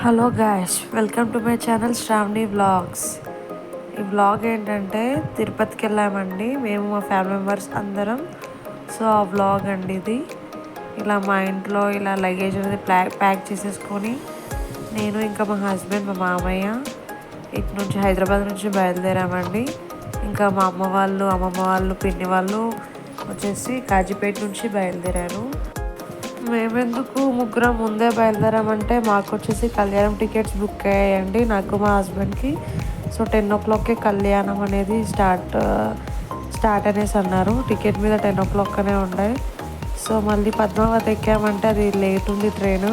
Hello guys, welcome to my channel Sravani vlogs. ఈ vlog ఏంటంటే తిరుపతికి వెళ్ళామండి మేము, మా ఫ్యామిలీ మెంబర్స్ అందరం. సో ఆ వ్లాగ్ అండి ఇది. ఇలా మా ఇంట్లో ఇలా లగేజ్ అనేది ప్యాక్ చేసేసుకొని నేను ఇంకా మా హస్బెండ్, మా మామయ్య ఇటు నుంచి హైదరాబాద్ నుంచి బయలుదేరామండి. ఇంకా మా అమ్మమ్మ వాళ్ళు, పిన్ని వాళ్ళు వచ్చేసి కాజీపేట నుంచి బయలుదేరారు. మేమెందుకు ముగ్గురం ముందే బయలుదేరామంటే మాకు వచ్చేసి కళ్యాణం టికెట్స్ బుక్ అయ్యాయండి, నాకు మా హస్బెండ్కి. సో 10 o'clockకే కళ్యాణం అనేది స్టార్ట్ అనేసి అన్నారు. టికెట్ మీద 10 o'clock అనే ఉండే. సో మళ్ళీ పద్మావతి ఎక్కామంటే అది లేట్ ఉంది ట్రైన్,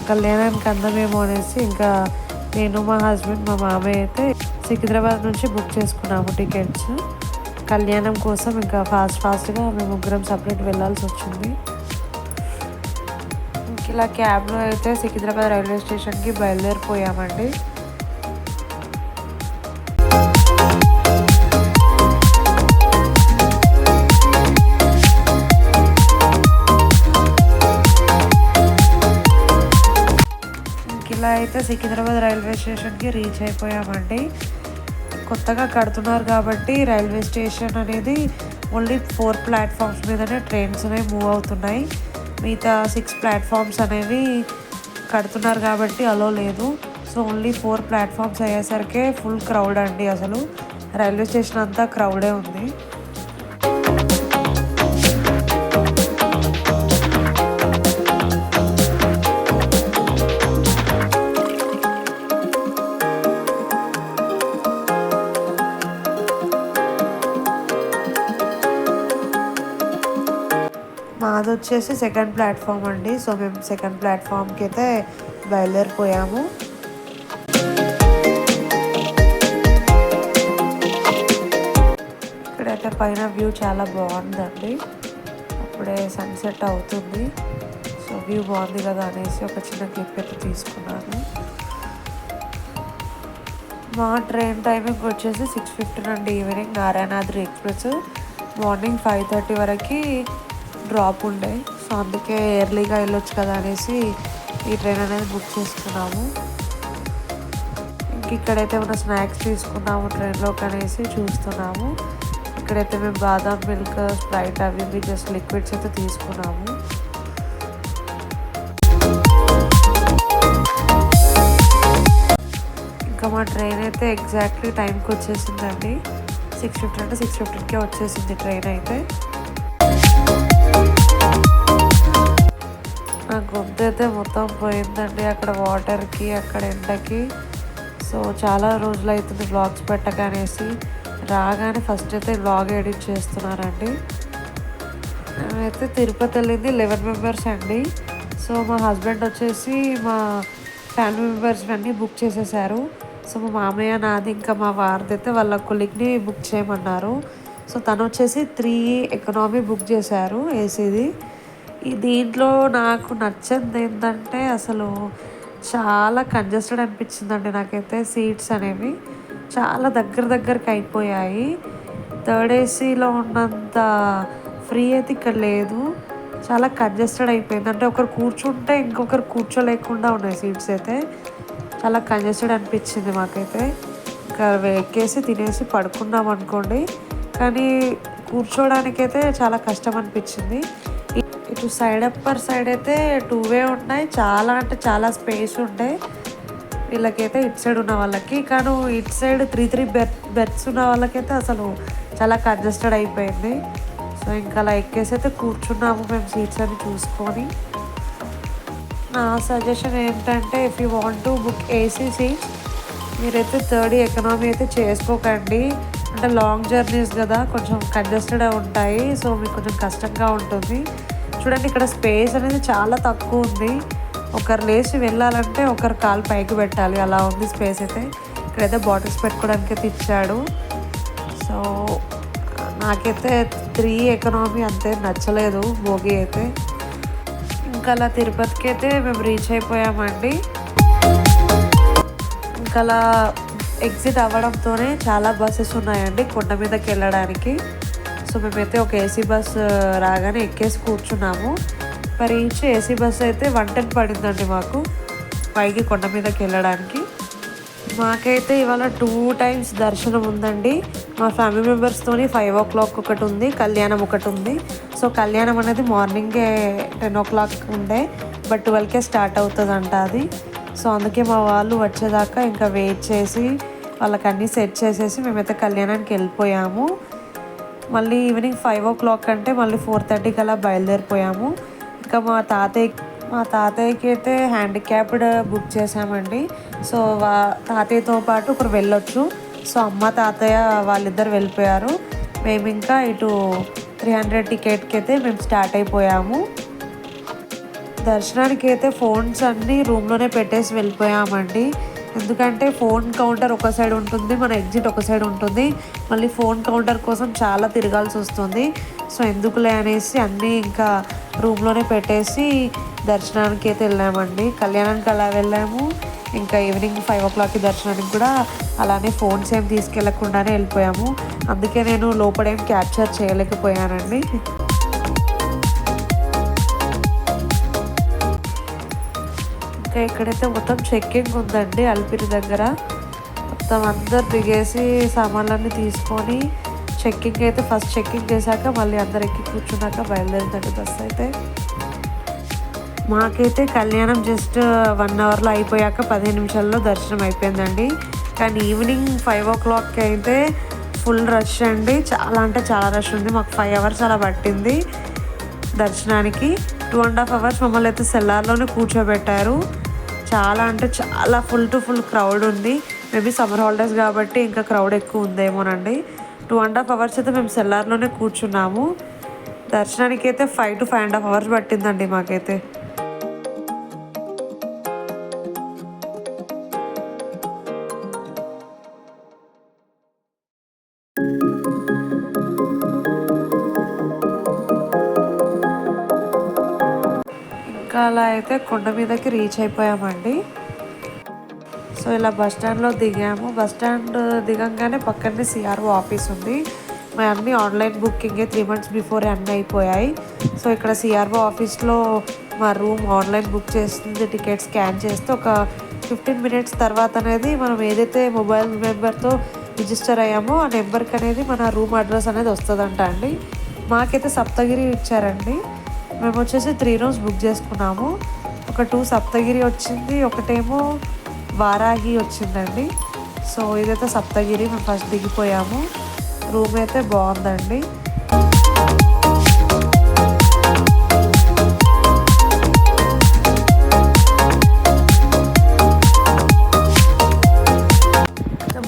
కళ్యాణానికి అందమేమో అనేసి ఇంకా నేను, మా హస్బెండ్, మా మామయ్య అయితే సికింద్రాబాద్ నుంచి బుక్ చేసుకున్నాము టికెట్స్ కళ్యాణం కోసం. ఇంకా ఫాస్ట్గా మేము ముగ్గురం సపరేట్ వెళ్ళాల్సి వచ్చింది. ఇలా క్యాబ్లో అయితే సికింద్రాబాద్ రైల్వే స్టేషన్కి బయలుదేరిపోయామండి. ఇలా అయితే సికింద్రాబాద్ రైల్వే స్టేషన్కి రీచ్ అయిపోయామండి. కొత్తగా కడుతున్నారు కాబట్టి రైల్వే స్టేషన్ అనేది ఓన్లీ 4 ప్లాట్ఫామ్స్ మీదనే ట్రైన్స్ అనేవి మూవ్ అవుతున్నాయి. మిగతా 6 ప్లాట్ఫామ్స్ అనేవి కడుతున్నారు కాబట్టి అలో లేదు. సో ఓన్లీ 4 ప్లాట్ఫామ్స్ అయ్యేసరికి ఫుల్ క్రౌడ్ అండి. అసలు రైల్వే స్టేషన్ అంతా క్రౌడే ఉంది. మాది వచ్చేసి సెకండ్ ప్లాట్ఫామ్ అండి. సో మేము సెకండ్ ప్లాట్ఫామ్కి అయితే బయలుదేరిపోయాము. ఇక్కడైతే పైన వ్యూ చాలా బాగుందండి. అప్పుడే సన్సెట్ అవుతుంది. సో వ్యూ బాగుంది కదా అనేసి ఒక చిన్న క్లిప్ అయితే తీసుకున్నాను. మా ట్రైన్ టైమింగ్ వచ్చేసి 6:15 అండి ఈవినింగ్. నారాయణాద్రి ఎక్స్ప్రెస్ మార్నింగ్ 5:30 వరకు డ్రాప్ ఉండే. సో అందుకే ఎర్లీగా వెళ్ళొచ్చు కదా అనేసి ఈ ట్రైన్ అనేది బుక్ చేసుకున్నాము. ఇక్కడైతే మన స్నాక్స్ తీసుకున్నాము ట్రైన్లోకి అనేసి చూస్తున్నాము. ఇక్కడైతే మేము బాదాం మిల్క్, స్ప్రైట్ అవి జస్ట్ లిక్విడ్స్ అయితే తీసుకున్నాము. ఇంకా మా ట్రైన్ అయితే ఎగ్జాక్ట్లీ టైంకి వచ్చేసిందండి. 6:50 అంటే 6:15కే వచ్చేసింది ట్రైన్ అయితే. నా గొంతు అయితే మొత్తం పోయిందండి అక్కడ వాటర్కి, అక్కడ ఎండకి. సో చాలా రోజులు అవుతుంది వ్లాగ్స్ పెట్టకనేసి రాగానే ఫస్ట్ అయితే వ్లాగ్ ఎడిట్ చేస్తున్నారండి. అయితే తిరుపతి వెళ్ళింది 11 మెంబర్స్ అండి. సో మా హస్బెండ్ వచ్చేసి మా ఫ్యామిలీ మెంబర్స్ అన్నీ బుక్ చేసేసారు. సో మా మామయ్య, నాది, ఇంకా మా వారిది అయితే వాళ్ళ కొలీగ్ని బుక్ చేయమన్నారు. సో తను వచ్చేసి 3 ఎకనామీ బుక్ చేశారు ఏసీది. దీంట్లో నాకు నచ్చింది ఏంటంటే అసలు చాలా కంజెస్టెడ్ అనిపించిందండి నాకైతే. సీట్స్ అనేవి చాలా దగ్గరికి అయిపోయాయి. థర్డ్ ఏసీలో ఉన్నంత ఫ్రీ అయితే ఇక్కడ లేదు. చాలా కంజెస్టెడ్ అయిపోయింది. అంటే ఒకరు కూర్చుంటే ఇంకొకరు కూర్చోలేకుండా ఉన్నాయి సీట్స్ అయితే. చాలా కంజెస్టెడ్ అనిపించింది మాకైతే. ఇంకా ఎక్కేసి తినేసి పడుకున్నాం అనుకోండి, కానీ కూర్చోడానికైతే చాలా కష్టం అనిపించింది. ఇటు అప్పర్ సైడ్ అయితే 2 ఉన్నాయి. చాలా అంటే చాలా స్పేస్ ఉంటాయి వీళ్ళకైతే, ఇటు సైడ్ ఉన్న వాళ్ళకి. కానీ ఇటు సైడ్ 3 బెర్త్స్ ఉన్న వాళ్ళకైతే అసలు చాలా కంజెస్టెడ్ అయిపోయింది. సో ఇంకా అలా ఎక్కేసి అయితే కూర్చున్నాము మేము సీట్స్ అని చూసుకొని. నా సజెషన్ ఏంటంటే if you want to book AC seats మీరైతే 3rd ఎకనామీ అయితే చేసుకోకండి. అంటే లాంగ్ జర్నీస్ కదా, కొంచెం కంజెస్టెడ్ ఉంటాయి. సో మీకు కొంచెం కష్టంగా ఉంటుంది. చూడండి ఇక్కడ స్పేస్ అనేది చాలా తక్కువ ఉంది. ఒకరు లేచి వెళ్ళాలంటే ఒకరు కాలు పైకి పెట్టాలి, అలా ఉంది స్పేస్ అయితే. ఇక్కడైతే బాటిల్స్ పెట్టుకోవడానికి అయితే ఇచ్చాడు. సో నాకైతే 3 ఎకనామీ అంతే నచ్చలేదు బోగి అయితే. ఇంకా అలా తిరుపతికి అయితే మేము రీచ్ అయిపోయామండి. ఇంకా అలా ఎగ్జిట్ అవ్వడంతోనే చాలా బస్సెస్ ఉన్నాయండి కొండ మీదకి వెళ్ళడానికి. సో మేమైతే ఒక ఏసీ బస్ రాగానే ఎక్కేసి కూర్చున్నాము. మరి ఈచ్ ఏసీ బస్ అయితే 110 పడిందండి మాకు. పైకి కొండ మీదకి వెళ్ళడానికి. మాకైతే ఇవాళ 2 టైమ్స్ దర్శనం ఉందండి. మా ఫ్యామిలీ మెంబర్స్తోని 5 o'clock ఒకటి ఉంది, కళ్యాణం ఒకటి ఉంది. సో కళ్యాణం అనేది మార్నింగే 10 o'clock ఉండే, బట్ 12కే స్టార్ట్ అవుతుందంట అది. సో అందుకే మా వాళ్ళు వచ్చేదాకా ఇంకా వెయిట్ చేసి వాళ్ళకి అన్నీ సెట్ చేసేసి మేమైతే కళ్యాణానికి వెళ్ళిపోయాము. మళ్ళీ ఈవినింగ్ 5 o'clock అంటే మళ్ళీ 4:30కి అలా బయలుదేరిపోయాము. ఇంకా మా తాతయ్యకి అయితే హ్యాండిక్యాప్డ్ బుక్ చేసామండి. సో తాతయ్యతో పాటు ఒకరు వెళ్ళొచ్చు. సో అమ్మ తాతయ్య వాళ్ళిద్దరు వెళ్ళిపోయారు. మేము ఇంకా ఇటు 300 టికెట్కి అయితే మేము స్టార్ట్ అయిపోయాము. దర్శనానికి అయితే ఫోన్స్ అన్నీ రూమ్లోనే పెట్టేసి వెళ్ళిపోయామండి. ఎందుకంటే ఫోన్ కౌంటర్ ఒక సైడ్ ఉంటుంది, మన ఎగ్జిట్ ఒక సైడ్ ఉంటుంది. మళ్ళీ ఫోన్ కౌంటర్ కోసం చాలా తిరగాల్సి వస్తుంది. సో ఎందుకులే అనేసి అన్నీ ఇంకా రూమ్లోనే పెట్టేసి దర్శనానికి అయితే వెళ్ళామండి. కళ్యాణానికి అలా వెళ్ళాము. ఇంకా ఈవినింగ్ 5 o'clockకి దర్శనానికి కూడా అలానే ఫోన్స్ ఏం తీసుకెళ్లకుండానే వెళ్ళిపోయాము. అందుకే నేను లోపడేం క్యాప్చర్ చేయలేకపోయానండి. ఇంకా ఇక్కడైతే మొత్తం చెక్కింగ్ ఉందండి అలిపిరి దగ్గర. మొత్తం అందరు దిగేసి సామాన్లన్నీ తీసుకొని చెక్కింగ్ అయితే ఫస్ట్ చెక్కింగ్ చేశాక మళ్ళీ అందరు ఎక్కి కూర్చున్నాక బయలుదేరుతుంది బస్సు అయితే. మాకైతే కళ్యాణం జస్ట్ 1 అవర్లో అయిపోయాక 15 నిమిషాల్లో దర్శనం అయిపోయిందండి. కానీ ఈవినింగ్ 5 o'clockకి అయితే ఫుల్ రష్ అండి. చాలా అంటే చాలా రష్ ఉంది. మాకు 5 hours అలా పట్టింది దర్శనానికి. 2.5 hours మమ్మల్ని అయితే సెల్లార్లోనే కూర్చోబెట్టారు. చాలా అంటే చాలా ఫుల్ టు ఫుల్ క్రౌడ్ ఉంది. మేబీ సమ్మర్ హాలిడేస్ కాబట్టి ఇంకా క్రౌడ్ ఎక్కువ ఉందేమోనండి. 2.5 hours అయితే మేము సెల్లార్లోనే కూర్చున్నాము. దర్శనానికి అయితే 5 to 5.5 hours పట్టిందండి మాకైతే. ఇంకా అలా అయితే కొండ మీదకి రీచ్ అయిపోయామండి. సో ఇలా బస్ స్టాండ్లో దిగాము. బస్ స్టాండ్ దిగంగానే పక్కనే సిఆర్ఓ ఆఫీస్ ఉంది. మా అన్నీ ఆన్లైన్ బుకింగే 3 months బిఫోరే అన్నీ అయిపోయాయి. సో ఇక్కడ సిఆర్ఓ ఆఫీస్లో మా రూమ్ ఆన్లైన్ బుక్ చేస్తుంది. టికెట్ స్కాన్ చేస్తే ఒక 15 minutes తర్వాత అనేది మనం ఏదైతే మొబైల్ నెంబర్తో రిజిస్టర్ అయ్యామో ఆ నెంబర్కి అనేది మన రూమ్ అడ్రస్ అనేది వస్తుందంట అండి. మాకైతే సప్తగిరి ఇచ్చారండి. మేము వచ్చేసి 3 rooms బుక్ చేసుకున్నాము. ఒక 2 సప్తగిరి వచ్చింది, ఒకటేమో వారాహి వచ్చిందండి. సో ఇదైతే సప్తగిరి. మేము ఫస్ట్ దిగిపోయాము. రూమ్ అయితే బాగుందండి.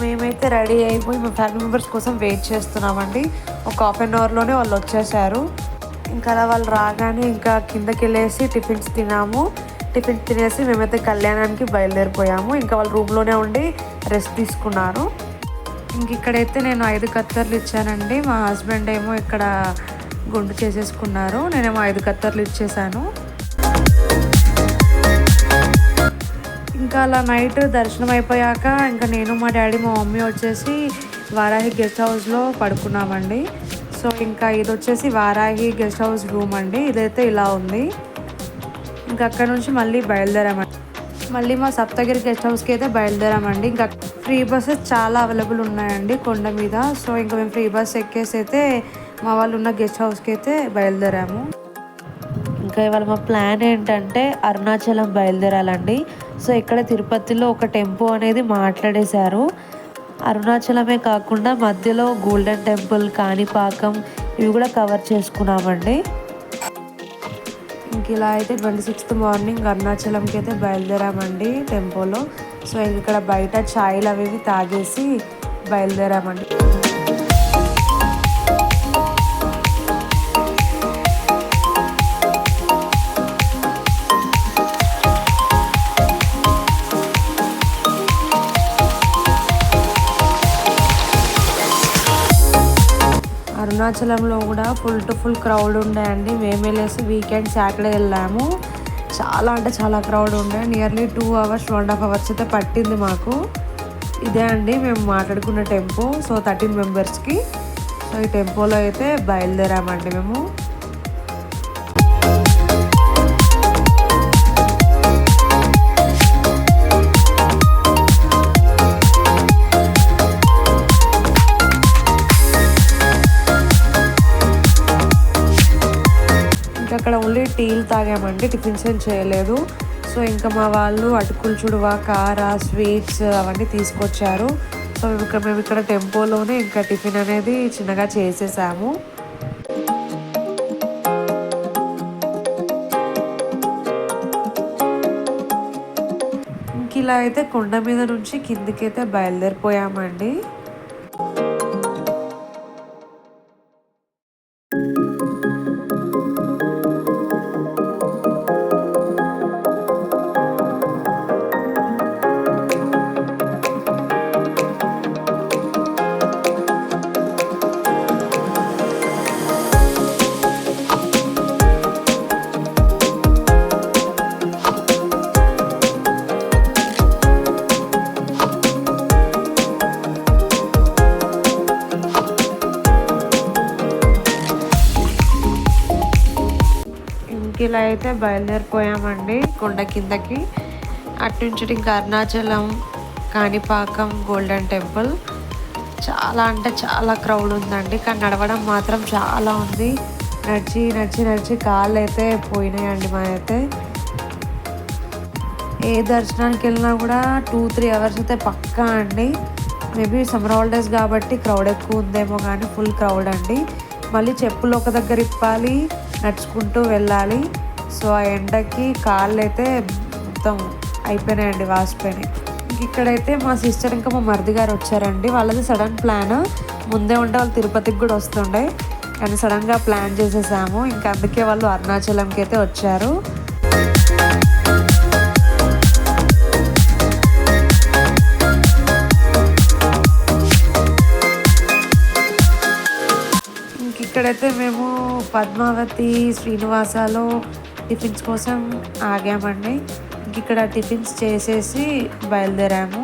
మేమైతే రెడీ అయిపోయి మా ఫ్యామిలీ మెంబర్స్ కోసం వెయిట్ చేస్తున్నామండి. ఒక 1/2 hourలోనే వాళ్ళు వచ్చేసారు. ఇంకా అలా వాళ్ళు రాగానే ఇంకా కిందకి వెళ్ళేసి టిఫిన్స్ తినేసి మేమైతే కళ్యాణానికి బయలుదేరిపోయాము. ఇంకా వాళ్ళు రూమ్లోనే ఉండి రెస్ట్ తీసుకున్నారు. ఇంక ఇక్కడైతే నేను 5 కత్తర్లు ఇచ్చానండి. మా హస్బెండ్ ఏమో ఇక్కడ గుండు చేసేసుకున్నారు. నేనేమో 5 కత్తర్లు ఇచ్చేసాను. ఇంకా అలా నైట్ దర్శనం అయిపోయాక ఇంకా నేను మా డాడీ మా మమ్మీ వచ్చేసి వారాహి గెస్ట్ హౌస్లో పడుకున్నామండి. సో ఇంకా ఇది వచ్చేసి వారాహి గెస్ట్ హౌస్ రూమ్ అండి. ఇదైతే ఇలా ఉంది. ఇంకా అక్కడ నుంచి మళ్ళీ బయలుదేరామండి. మళ్ళీ మా సప్తగిరి గెస్ట్ హౌస్కి అయితే బయలుదేరామండి. ఇంకా ఫ్రీ బస్సెస్ చాలా అవైలబుల్ ఉన్నాయండి కొండ మీద. సో ఇంకా మేము ఫ్రీ బస్ ఎక్కేసి అయితే మా వాళ్ళు ఉన్న గెస్ట్ హౌస్కి అయితే బయలుదేరాము. ఇంకా ఇవాళ మా ప్లాన్ ఏంటంటే అరుణాచలం బయలుదేరాలండి. సో ఇక్కడ తిరుపతిలో ఒక టెంపో అనేది మాట్లాడేశారు. అరుణాచలమే కాకుండా మధ్యలో గోల్డెన్ టెంపుల్, కాణిపాకం ఇవి కూడా కవర్ చేసుకున్నామండి. ఇంక ఇలా అయితే 26th మార్నింగ్ అరుణాచలంకి అయితే బయలుదేరామండి టెంపోలో. సో ఇక్కడ బయట ఛాయలు అవి తాగేసి బయలుదేరామండి. అరుణాచలంలో కూడా ఫుల్ టు ఫుల్ క్రౌడ్ ఉండే. మేము వెళ్ళేసి వీకెండ్ సాటర్డే వెళ్ళాము. చాలా అంటే చాలా క్రౌడ్ ఉండే. నియర్లీ 2 hours 2.5 hours అయితే పట్టింది మాకు. ఇదే అండి మేము మాట్లాడుకున్న టెంపో. సో 13 మెంబర్స్కి. సో ఈ టెంపోలో అయితే బయలుదేరామండి మేము. టీలు తాగామండి, టిఫిన్స్ ఏం చేయలేదు. సో ఇంకా మా వాళ్ళు అటుకులు చుడువ, కార, స్వీట్స్ అవన్నీ తీసుకొచ్చారు. సో మేము ఇక్కడ టెంపోలోనే ఇంకా టిఫిన్ అనేది చిన్నగా చేసేసాము. ఇంక ఇలా అయితే కొండ మీద నుంచి కిందికైతే బయలుదేరిపోయామండి. ఇలా అయితే బయలుదేరిపోయామండి కొండ కిందకి. అటు నుంచి ఇంకా అరుణాచలం, కాణిపాకం, గోల్డెన్ టెంపుల్. చాలా అంటే చాలా క్రౌడ్ ఉందండి, కానీ నడవడం మాత్రం చాలా ఉంది. నడిచి నడిచి నడిచి కాళ్ళు అయితే పోయినాయండి మా అయితే. ఏ దర్శనానికి వెళ్ళినా కూడా 2-3 అవర్స్ అయితే పక్కా అండి. మేబీ సమ్మర్ హాలిడేస్ కాబట్టి క్రౌడ్ ఎక్కువ ఉందేమో, కానీ ఫుల్ క్రౌడ్ అండి. మళ్ళీ చెప్పులు ఒక దగ్గర ఇప్పాలి, నడుచుకుంటూ వెళ్ళాలి. సో ఆ ఎండకి కాళ్ళు అయితే మొత్తం అయిపోయినాయండి, వాసిపోయినాయి. ఇక్కడైతే మా సిస్టర్ ఇంకా మా మరిది గారు వచ్చారండి. వాళ్ళది సడన్ ప్లాన్. ముందే ఉంటే వాళ్ళు తిరుపతికి కూడా వస్తుండే, కానీ సడన్గా ప్లాన్ చేసేసాము. ఇంకా అందుకే వాళ్ళు అరుణాచలంకి అయితే వచ్చారు. ఇక్కడైతే మేము పద్మావతి, శ్రీనివాసాలో టిఫిన్స్ కోసం ఆగామండి. ఇక్కడ టిఫిన్స్ చేసేసి బయలుదేరాము.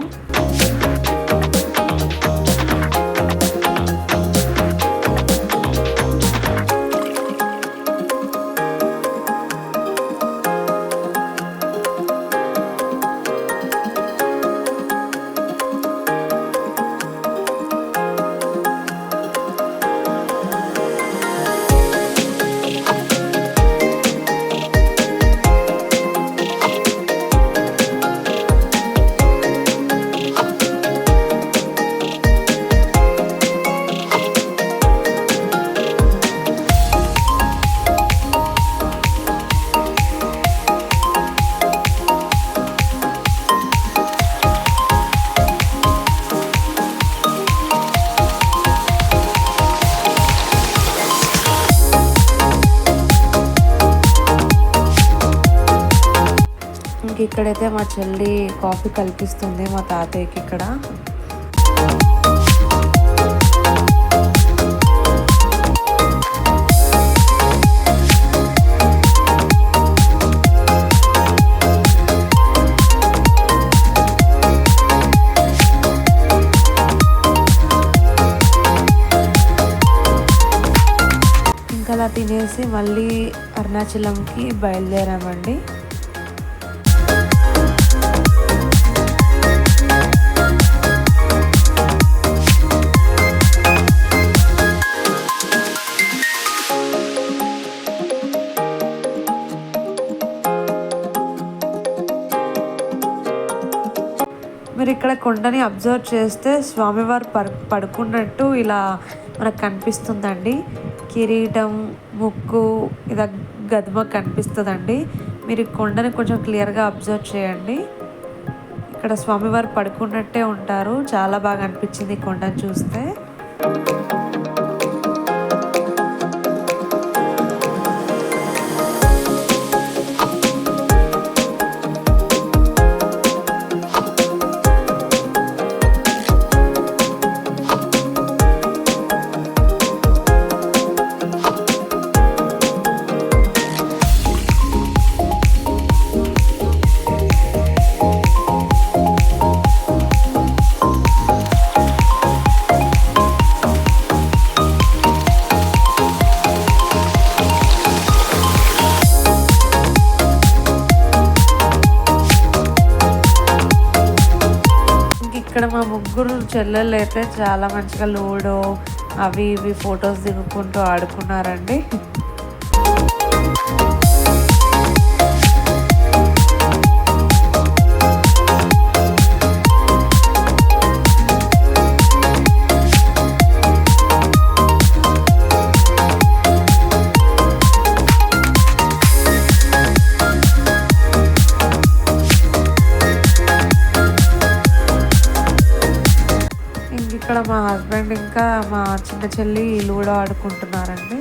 ఇక్కడైతే మా చెల్లి కాఫీ కల్పిస్తుంది మా తాతయ్యకి ఇక్కడ. ఇంకా అలా తినేసి మళ్ళీ అరుణాచలంకి బయలుదేరామండి. మీరు ఇక్కడ కొండని అబ్జర్వ్ చేస్తే స్వామివారు పడుకున్నట్టు ఇలా మనకు కనిపిస్తుందండి. కిరీటం, ముక్కు, ఇది గదుమ కనిపిస్తుందండి. మీరు కొండని కొంచెం క్లియర్గా అబ్జర్వ్ చేయండి. ఇక్కడ స్వామివారు పడుకున్నట్టే ఉంటారు. చాలా బాగా అనిపించింది కొండని చూస్తే. ఇక్కడ మా ముగ్గురు చెల్లెళ్ళు అయితే చాలా మంచిగా లూడో అవి ఇవి ఫొటోస్ దిగుకుంటూ ఆడుకున్నారండి. ఇక్కడ మా హస్బెండ్ ఇంకా మా చిన్న చెల్లి లూడో ఆడుకుంటున్నారండి.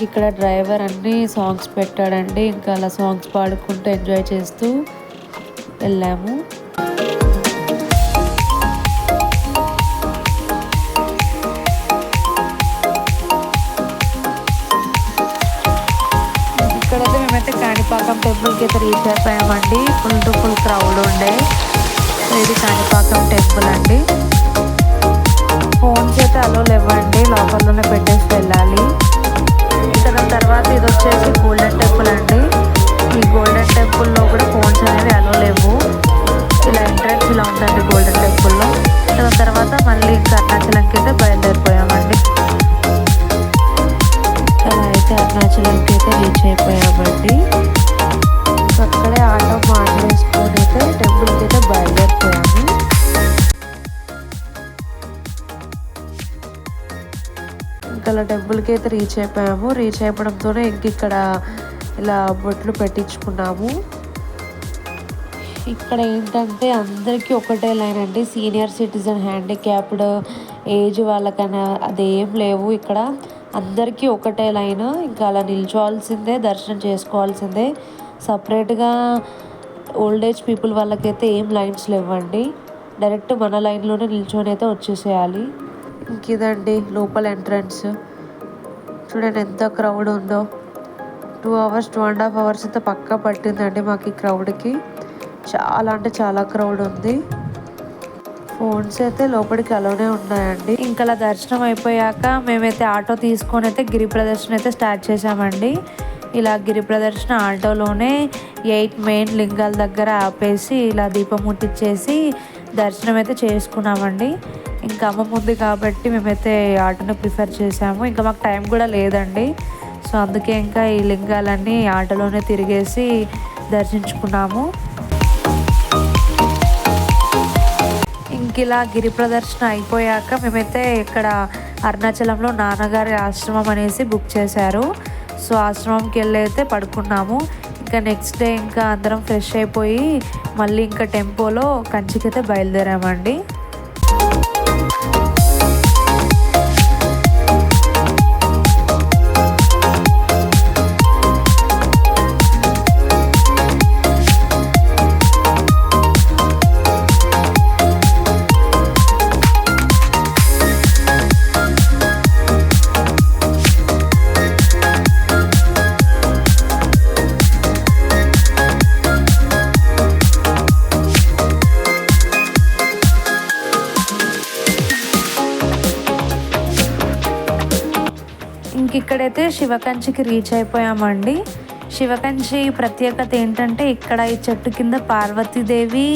ఇక్కడ డ్రైవర్ అన్ని సాంగ్స్ పెట్టాడండి. ఇంకా అలా సాంగ్స్ పాడుకుంటూ ఎంజాయ్ చేస్తూ వెళ్ళాము. ఇక్కడైతే మేమైతే కాణిపాకం టెంపుల్కి అయితే రీచ్ అయిపోయామండి. ఫుల్ టు ఫుల్ క్రౌడ్ ఉండే. ఇది కాణిపాకం టెంపుల్ అండి. ఫోన్స్ అయితే అలో లేవండి, లోపలలోనే పెట్టేసి వెళ్ళాలి. దాని తర్వాత ఇది వచ్చేసి గోల్డెన్ టెంపుల్ అండి. ఈ గోల్డెన్ టెంపుల్లో కూడా ఫోన్స్ అనేవి అలో లేవు. ఇలా ఎంట్రన్స్ ఇలా ఉందండి గోల్డెన్ టెంపుల్లో. దాని తర్వాత మళ్ళీ ఇంకా అరుణాచలంకి అయితే బయలుదేరిపోయామండి. అలా అయితే అరుణాచలంకి అయితే రీచ్ అయిపోయామండి. అక్కడే ఆటో మాట్లాడేసుకొని అయితే టెంపుల్కి అయితే బయలుదేరిపోయాము. అలా టెంపుల్కి అయితే రీచ్ అయిపోయాము. రీచ్ అయిపోవడంతోనే ఇంక ఇక్కడ ఇలా బొట్లు పెట్టించుకున్నాము. ఇక్కడ ఏంటంటే అందరికీ ఒకటే లైన్ అండి. సీనియర్ సిటిజన్, హ్యాండిక్యాప్డ్, ఏజ్ వాళ్ళకన్నా అదేం లేవు. ఇక్కడ అందరికీ ఒకటే లైన్. ఇంకా అలా నిల్చోవాల్సిందే, దర్శనం చేసుకోవాల్సిందే. సపరేట్గా ఓల్డ్ ఏజ్ పీపుల్ వాళ్ళకైతే ఏం లైన్స్ లేవండి. డైరెక్ట్ మన లైన్లోనే నిల్చొని అయితే వచ్చేసేయాలి. ఇంక ఇదండి లోపల ఎంట్రన్స్. చూడండి ఎంత క్రౌడ్ ఉందో. 2 hours 2.5 hours అయితే పక్కా పట్టిందండి మాకు ఈ క్రౌడ్కి. చాలా అంటే చాలా క్రౌడ్ ఉంది. ఫోన్స్ అయితే లోపలికి అలానే ఉన్నాయండి. ఇంకా అలా దర్శనం అయిపోయాక మేమైతే ఆటో తీసుకొని అయితే గిరి ప్రదర్శన అయితే స్టార్ట్ చేసామండి. ఇలా గిరి ప్రదర్శన ఆటోలోనే 8 మెయిన్ లింగాల దగ్గర ఆపేసి ఇలా దీపం ముట్టించేసి దర్శనం అయితే చేసుకున్నామండి. ఇంకా అమ్మ ఉంది కాబట్టి మేమైతే ఆటోని ప్రిఫర్ చేసాము. ఇంకా మాకు టైం కూడా లేదండి. సో అందుకే ఇంకా ఈ లింగాలన్నీ ఆటోలోనే తిరిగేసి దర్శించుకున్నాము. ఇంక ఇలా గిరి ప్రదర్శన అయిపోయాక మేమైతే ఇక్కడ అరుణాచలంలో నాన్నగారి ఆశ్రమం అనేసి బుక్ చేశారు. సో ఆశ్రమంకి వెళ్ళి అయితే పడుకున్నాము. ఇంకా నెక్స్ట్ డే ఇంకా అందరం ఫ్రెష్ అయిపోయి మళ్ళీ ఇంకా టెంపోలో కంచికి అయితే బయలుదేరామండి. ఇక్కడైతే శివకంచికి రీచ్ అయిపోయామండి. శివకంచి ప్రత్యేకత ఏంటంటే ఇక్కడ ఈ చెట్టు కింద పార్వతీదేవి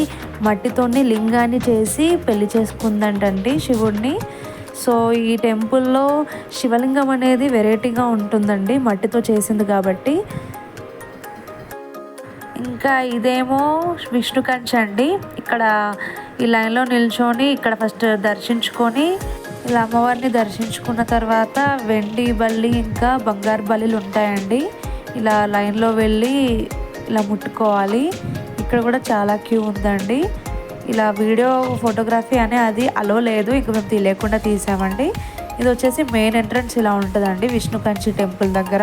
మట్టితోని లింగాన్ని చేసి పెళ్లి చేసుకుందంటండి శివుడిని. సో ఈ టెంపుల్లో శివలింగం అనేది వెరైటీగా ఉంటుందండి, మట్టితో చేసింది కాబట్టి. ఇంకా ఇదేమో విష్ణు కంచి అండి. ఇక్కడ ఈ లైన్లో నిల్చొని ఇక్కడ ఫస్ట్ దర్శించుకొని ఇలా అమ్మవారిని దర్శించుకున్న తర్వాత వెండి బల్లి ఇంకా బంగారు బల్లిలు ఉంటాయండి. ఇలా లైన్లో వెళ్ళి ఇలా ముట్టుకోవాలి. ఇక్కడ కూడా చాలా క్యూ ఉందండి. ఇలా వీడియో ఫోటోగ్రఫీ అనే అది అలో లేదు, ఇక మేము తెలియకుండా తీసామండి. ఇది వచ్చేసి మెయిన్ ఎంట్రన్స్ ఇలా ఉంటుందండి విష్ణు కంచి టెంపుల్ దగ్గర.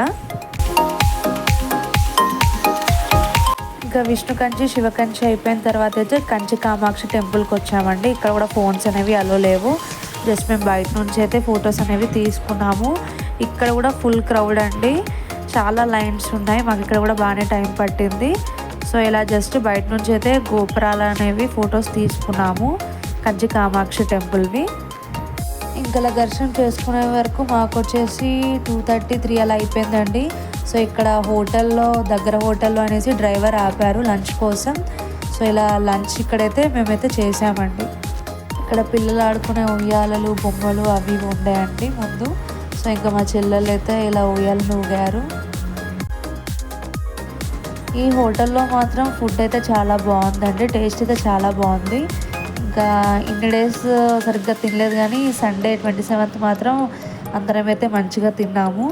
ఇంకా విష్ణు కంచి శివ కంచి అయిపోయిన తర్వాత అయితే కంచి కామాక్షి టెంపుల్కి వచ్చామండి. ఇక్కడ కూడా ఫోన్స్ అనేవి అలో లేవు. జస్ట్ మేము బయట నుంచి అయితే ఫొటోస్ అనేవి తీసుకున్నాము. ఇక్కడ కూడా ఫుల్ క్రౌడ్ అండి, చాలా లైన్స్ ఉన్నాయి. మాకు ఇక్కడ కూడా బాగానే టైం పట్టింది. సో ఇలా జస్ట్ బయట నుంచి అయితే గోపురాలు అనేవి ఫొటోస్ తీసుకున్నాము కంచి కామాక్షి టెంపుల్వి. ఇంకా దర్శనం చేసుకునే వరకు మాకు వచ్చేసి 2:30-3 అలా అయిపోయిందండి. సో ఇక్కడ దగ్గర హోటల్లో అనేసి డ్రైవర్ ఆపారు లంచ్ కోసం. సో ఇలా లంచ్ ఇక్కడైతే మేమైతే చేసామండి. ఇక్కడ పిల్లలు ఆడుకునే ఉయ్యాలలు, బొమ్మలు అవి ఉండాయండి ముందు. సో ఇంకా మా చెల్లెలు అయితే ఇలా ఉయ్యాలను ఊగారు. ఈ హోటల్లో మాత్రం ఫుడ్ అయితే చాలా బాగుందండి, టేస్ట్ అయితే చాలా బాగుంది. ఇంకా ఇన్ని డేస్ సరిగ్గా తినలేదు, కానీ సండే 27th మాత్రం అందరం అయితే మంచిగా తిన్నాము.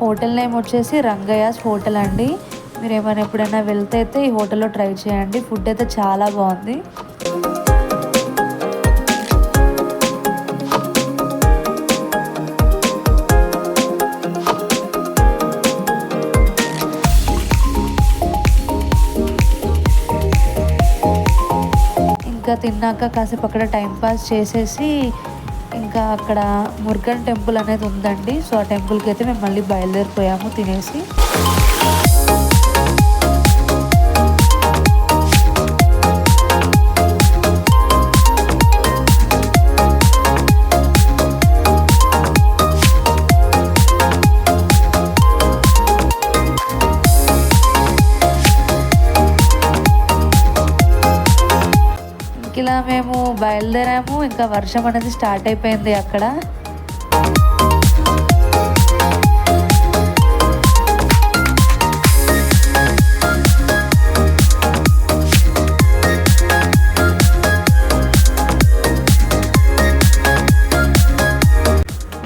హోటల్ నేమ్ వచ్చేసి రంగయ్యస్ హోటల్ అండి. మీరు ఏమైనా ఎప్పుడైనా వెళ్తే అయితే ఈ హోటల్లో ట్రై చేయండి. ఫుడ్ అయితే చాలా బాగుంది. ఇంకా తిన్నాక కాసేపు అక్కడ టైంపాస్ చేసేసి ఇంకా అక్కడ మురుగన్ టెంపుల్ అనేది ఉందండి. సో ఆ టెంపుల్కి అయితే మేము మళ్ళీ బయలుదేరిపోయాము తినేసి. ఇలా మేము బయలుదేరాము. ఇంకా వర్షం అనేది స్టార్ట్ అయిపోయింది అక్కడ.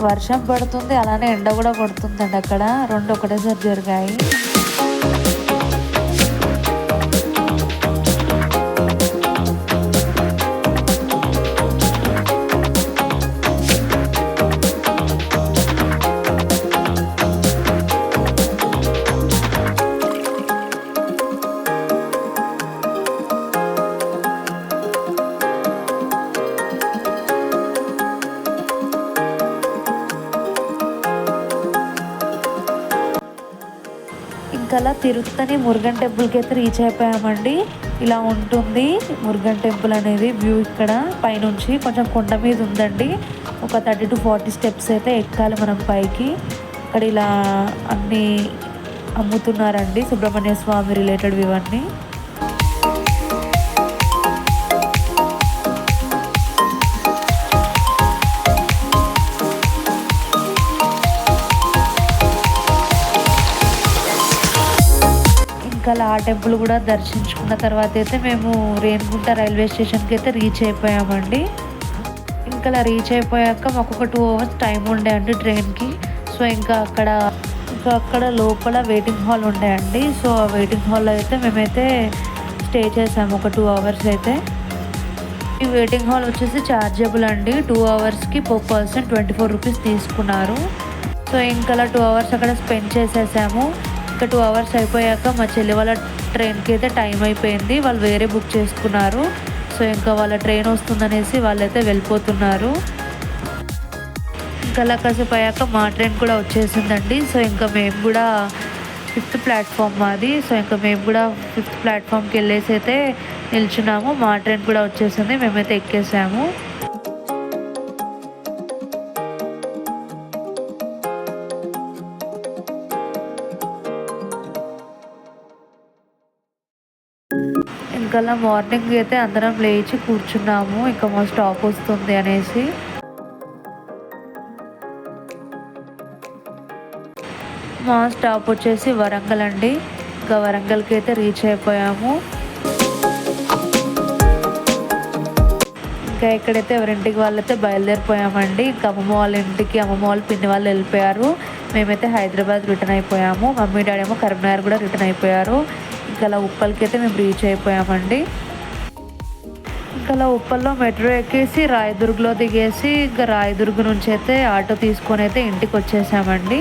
వర్షం పడుతుంది, అలానే ఎండ కూడా కొడుతుందండి. అక్కడ రెండు ఒకటేసారి జరిగాయి. ఇంకా అలా తిరుగుతూనే మురుగన్ టెంపుల్కి అయితే రీచ్ అయిపోయామండి. ఇలా ఉంటుంది మురుగన్ టెంపుల్ అనేది వ్యూ. ఇక్కడ పైనుంచి కొంచెం కొండ మీద ఉందండి. ఒక 30-40 స్టెప్స్ అయితే ఎక్కాలి మనం పైకి. అక్కడ ఇలా అన్నీ అమ్ముతున్నారండి, సుబ్రహ్మణ్య స్వామి రిలేటెడ్ ఇవన్నీ. ఇంకా ఆ టెంపుల్ కూడా దర్శించుకున్న తర్వాత అయితే మేము రేణిగుంట రైల్వే స్టేషన్కి అయితే రీచ్ అయిపోయామండి. ఇంకా రీచ్ అయిపోయాక మాకు ఒక 2 hours టైం ఉండే అండి ట్రైన్కి. సో ఇంకా అక్కడ లోపల వెయిటింగ్ హాల్ ఉండేయండి. సో ఆ వెయిటింగ్ హాల్లో అయితే మేమైతే స్టే చేసాము ఒక 2 hours అయితే. ఈ వెయిటింగ్ హాల్ వచ్చేసి ఛార్జబుల్ అండి. 2 hoursకి per person 24 rupees తీసుకున్నారు. సో ఇంకా 2 hours అక్కడ స్పెండ్ చేసేసాము. ఇంకా 2 hours అయిపోయాక మా చెల్లి వాళ్ళ ట్రైన్కి అయితే టైం అయిపోయింది. వాళ్ళు వేరే బుక్ చేసుకున్నారు. సో ఇంకా వాళ్ళ ట్రైన్ వస్తుందనేసి వాళ్ళైతే వెళ్ళిపోతున్నారు. ఇంకా కాసేపు అయ్యాక మా ట్రైన్ కూడా వచ్చేసిందండి. సో ఇంకా మేము కూడా 5th ప్లాట్ఫామ్ మాది. సో ఇంకా మేము కూడా 5th ప్లాట్ఫామ్కి వెళ్ళేసి అయితే నిల్చున్నాము. మా ట్రైన్ కూడా వచ్చేసింది, మేమైతే ఎక్కేసాము. ఇంకా మార్నింగ్ అయితే అందరం లేచి కూర్చున్నాము, ఇంకా మా స్టాప్ వస్తుంది అనేసి. మా స్టాప్ వచ్చేసి వరంగల్ అండి. ఇంకా వరంగల్కి అయితే రీచ్ అయిపోయాము. ఇంకా ఇక్కడైతే ఎవరింటికి వాళ్ళైతే బయలుదేరిపోయామండి. ఇంకా అమ్మమ్మ వాళ్ళ ఇంటికి అమ్మమ్మ వాళ్ళ పిన్ని వాళ్ళు వెళ్ళిపోయారు. మేమైతే హైదరాబాద్ రిటర్న్ అయిపోయాము. మమ్మీ డాడీ ఏమో కరీంనగర్ కూడా రిటర్న్ అయిపోయారు. ఇంకా ఉప్పల్కి అయితే మేము రీచ్ అయిపోయామండి. ఇంకా ఉప్పల్లో మెట్రో ఎక్కేసి రాయదుర్గ్లో దిగేసి ఇంకా రాయదుర్గ్ నుంచి అయితే ఆటో తీసుకొని అయితే ఇంటికి వచ్చేసామండి.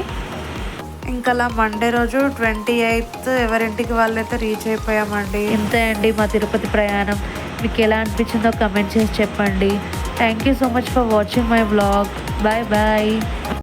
ఇంకా అలా మండే రోజు 28th ఎవరింటికి వాళ్ళైతే రీచ్ అయిపోయామండి. ఇంతే అండి మా తిరుపతి ప్రయాణం. మీకు ఎలా అనిపించిందో కమెంట్ చేసి చెప్పండి. Thank you so much for watching my vlog. Bye bye.